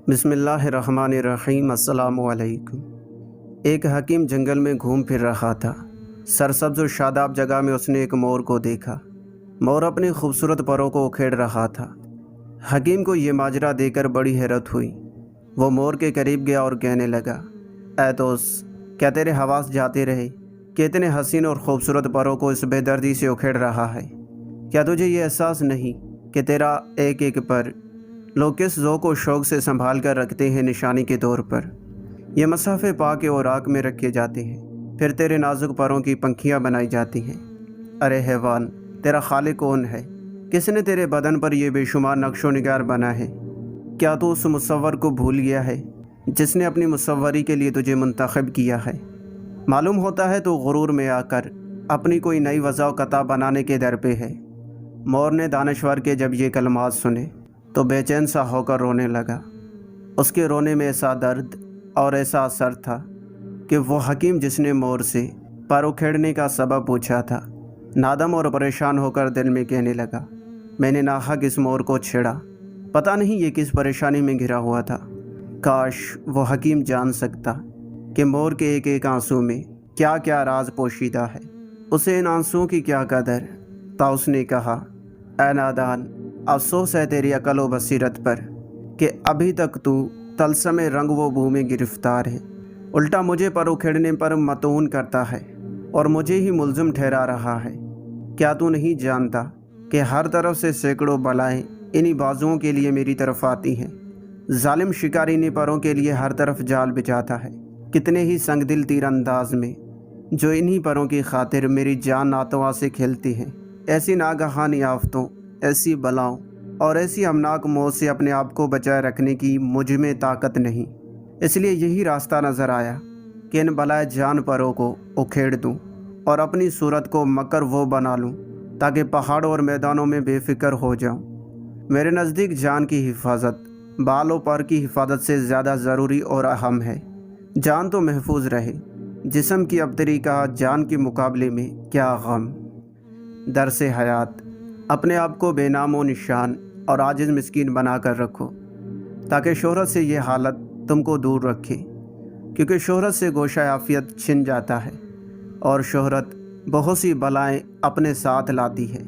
بسم اللہ الرحمن الرحیم۔ السلام علیکم۔ ایک حکیم جنگل میں گھوم پھر رہا تھا۔ سرسبز و شاداب جگہ میں اس نے ایک مور کو دیکھا۔ مور اپنی خوبصورت پروں کو اکھیڑ رہا تھا۔ حکیم کو یہ ماجرا دیکھ کر بڑی حیرت ہوئی۔ وہ مور کے قریب گیا اور کہنے لگا، اے دوست، کیا تیرے حواس جاتے رہے کہ اتنے حسین اور خوبصورت پروں کو اس بے دردی سے اکھیڑ رہا ہے؟ کیا تجھے یہ احساس نہیں کہ تیرا ایک ایک پر لوگ کس ذوق و شوق سے سنبھال کر رکھتے ہیں؟ نشانی کے طور پر یہ مصحف پاک و راک میں رکھے جاتے ہیں، پھر تیرے نازک پروں کی پنکھیاں بنائی جاتی ہیں۔ ارے حیوان، تیرا خالق کون ہے؟ کس نے تیرے بدن پر یہ بے شمار نقش و نگار بنا ہے؟ کیا تو اس مصور کو بھول گیا ہے جس نے اپنی مصوری کے لیے تجھے منتخب کیا ہے؟ معلوم ہوتا ہے تو غرور میں آ کر اپنی کوئی نئی وضع و قطع بنانے کے در پہ ہے۔ مور نے دانشور کے جب یہ کلمات سنے تو بے چین سا ہو کر رونے لگا۔ اس کے رونے میں ایسا درد اور ایسا اثر تھا کہ وہ حکیم جس نے مور سے پر اکھیڑنے کا سبب پوچھا تھا، نادم اور پریشان ہو کر دل میں کہنے لگا، میں نے ناحق اس مور کو چھیڑا، پتہ نہیں یہ کس پریشانی میں گھرا ہوا تھا۔ کاش وہ حکیم جان سکتا کہ مور کے ایک ایک آنسو میں کیا کیا راز پوشیدہ ہے، اسے ان آنسوؤں کی کیا قدر۔ تا اس نے کہا، اے نادان، افسوس ہے تیری عقل و بصیرت پر کہ ابھی تک تو طلسم رنگ و بو میں گرفتار ہے، الٹا مجھے پر اکھیڑنے پر متون کرتا ہے اور مجھے ہی ملزم ٹھہرا رہا ہے۔ کیا تو نہیں جانتا کہ ہر طرف سے سینکڑوں بلائیں انہی بازوؤں کے لیے میری طرف آتی ہیں؟ ظالم شکاری انہی پروں کے لیے ہر طرف جال بچھاتا ہے۔ کتنے ہی سنگ دل تیر انداز میں جو انہی پروں کی خاطر میری جان ناتواں سے کھیلتی ہیں، ایسی ناگہانی آفتوں، ایسی بلاؤں اور ایسی ہمناک موت سے اپنے آپ کو بچائے رکھنے کی مجھ میں طاقت نہیں۔ اس لیے یہی راستہ نظر آیا کہ ان بلائے جان پروں کو اکھیڑ دوں اور اپنی صورت کو مکر وہ بنا لوں تاکہ پہاڑوں اور میدانوں میں بے فکر ہو جاؤں۔ میرے نزدیک جان کی حفاظت بال و پر کی حفاظت سے زیادہ ضروری اور اہم ہے۔ جان تو محفوظ رہے، جسم کی ابتری کا جان کے مقابلے میں کیا غم۔ درس حیات، اپنے آپ کو بے نام و نشان اور عاجز مسکین بنا کر رکھو تاکہ شہرت سے یہ حالت تم کو دور رکھے، کیونکہ شہرت سے گوشہ عافیت چھن جاتا ہے اور شہرت بہت سی بلائیں اپنے ساتھ لاتی ہے۔